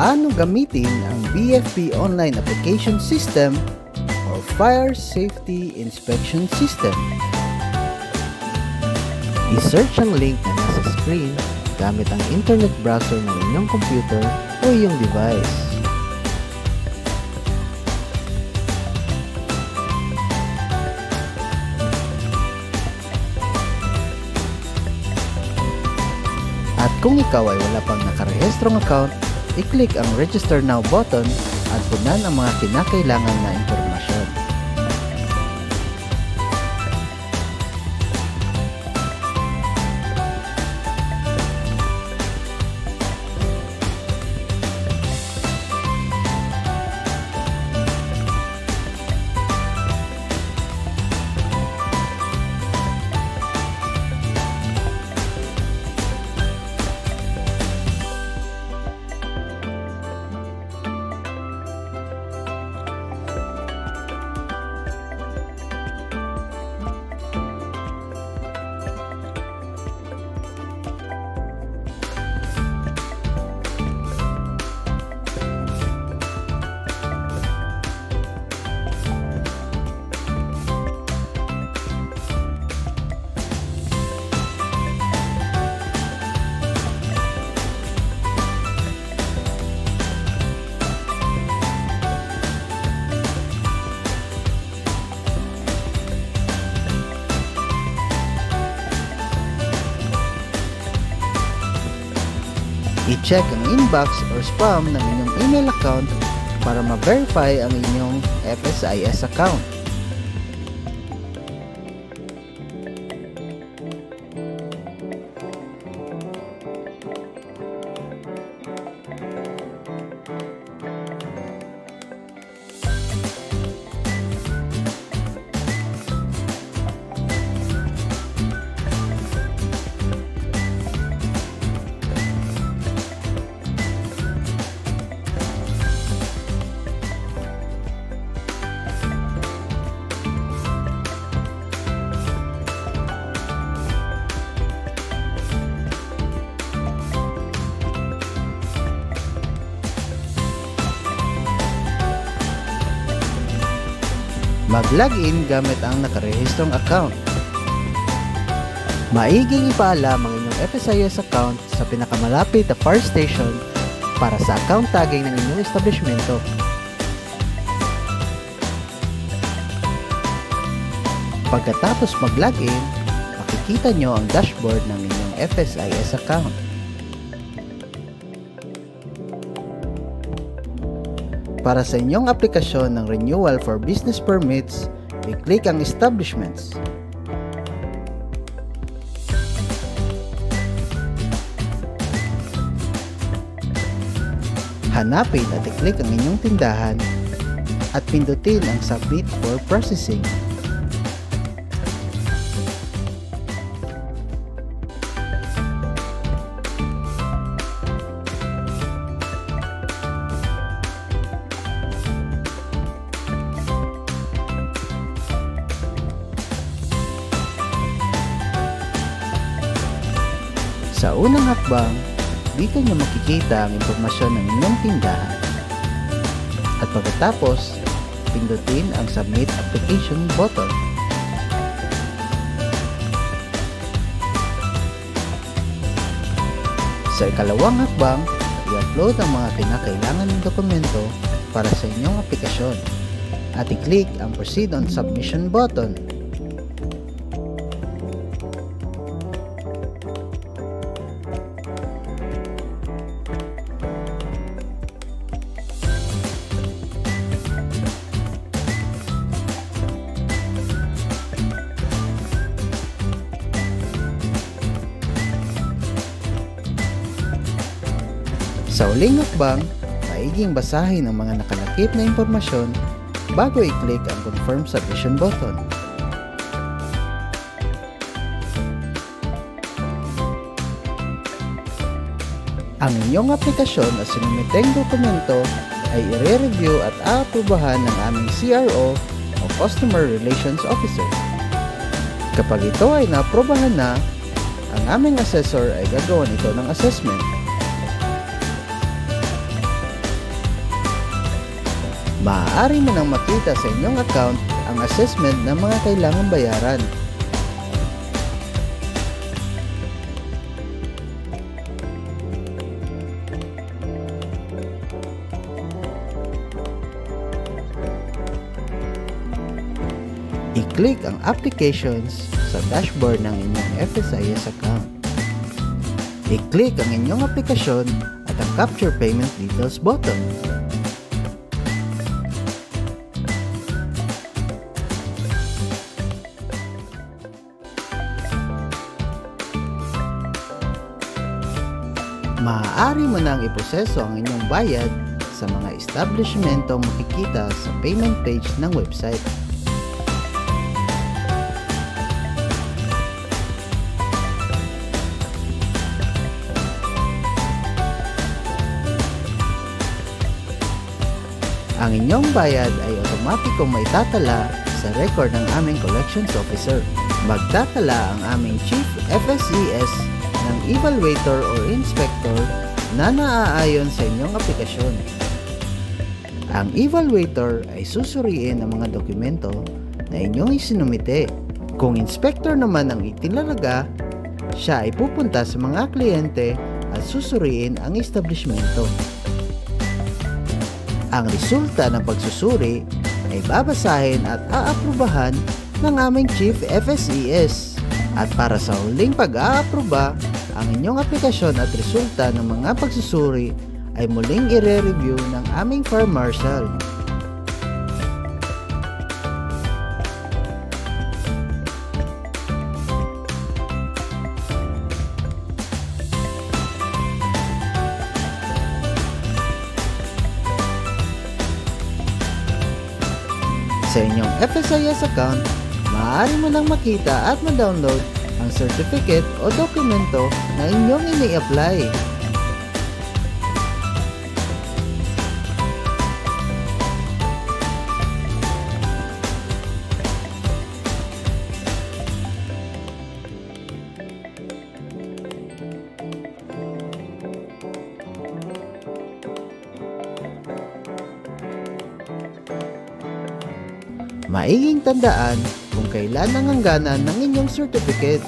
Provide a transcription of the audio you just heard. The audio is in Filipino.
Paano gamitin ang BFP Online Application System or Fire Safety Inspection System? I-search ang link na nasa screen gamit ang internet browser ng inyong computer o iyong device. At kung ikaw ay wala pang nakarehistrong account, i-click ang Register Now button at punan ang mga kinakailangan na impormasyon. I-check ang inbox or spam ng inyong email account para ma-verify ang inyong FSIS account. Mag-login gamit ang nakarehistrong account. Maiging ipaalam ang inyong FSIS account sa pinakamalapit na fire station para sa account tagging ng inyong establishmento. Pagkatapos mag-login, makikita nyo ang dashboard ng inyong FSIS account. Para sa inyong aplikasyon ng Renewal for Business Permits, i-click ang Establishments. Hanapin at i-click ang inyong tindahan at pindutin ang Submit for Processing. Sa unang hakbang, dito nyo makikita ang impormasyon ng inyong tindahan. At pagkatapos, pindutin ang Submit Application button. Sa ikalawang hakbang, i-upload ang mga kinakailangan ng dokumento para sa inyong aplikasyon at i-click ang Proceed on Submission button. Sa uling hakbang, maiging basahin ang mga nakalakip na impormasyon bago i-click ang Confirm Submission button. Ang inyong aplikasyon at sinumiteng dokumento ay i-review at aaprubahan ng aming CRO o Customer Relations Officer. Kapag ito ay naaprubahan na, ang aming assessor ay gagawa nito ng assessment. Maaari mo nang makita sa inyong account ang assessment ng mga kailangang bayaran. I-click ang Applications sa dashboard ng inyong FSIS account. I-click ang inyong aplikasyon at ang Capture Payment Details button. Maaari mo nang iproseso ang inyong bayad sa mga establishmentong makikita sa payment page ng website. Ang inyong bayad ay otomatikong maitatala sa record ng aming collections officer. Magtatala ang aming Chief FSES ng evaluator or inspector na naaayon sa inyong aplikasyon. Ang evaluator ay susuriin ang mga dokumento na inyong isinumite. Kung inspector naman ang itinalaga, siya ay pupunta sa mga kliyente at susuriin ang establishmento. Ang resulta ng pagsusuri ay babasahin at aaprubahan ng aming Chief FSES. At para sa huling pag-aaproba, ang inyong aplikasyon at resulta ng mga pagsusuri ay muling i-review ng aming Fire Marshal. Sa inyong FSIS account, maaari mo nang makita at ma-download ang certificate o dokumento na inyong ini-apply. Maiging tandaan kung kailan ang hangganan ng inyong certificate.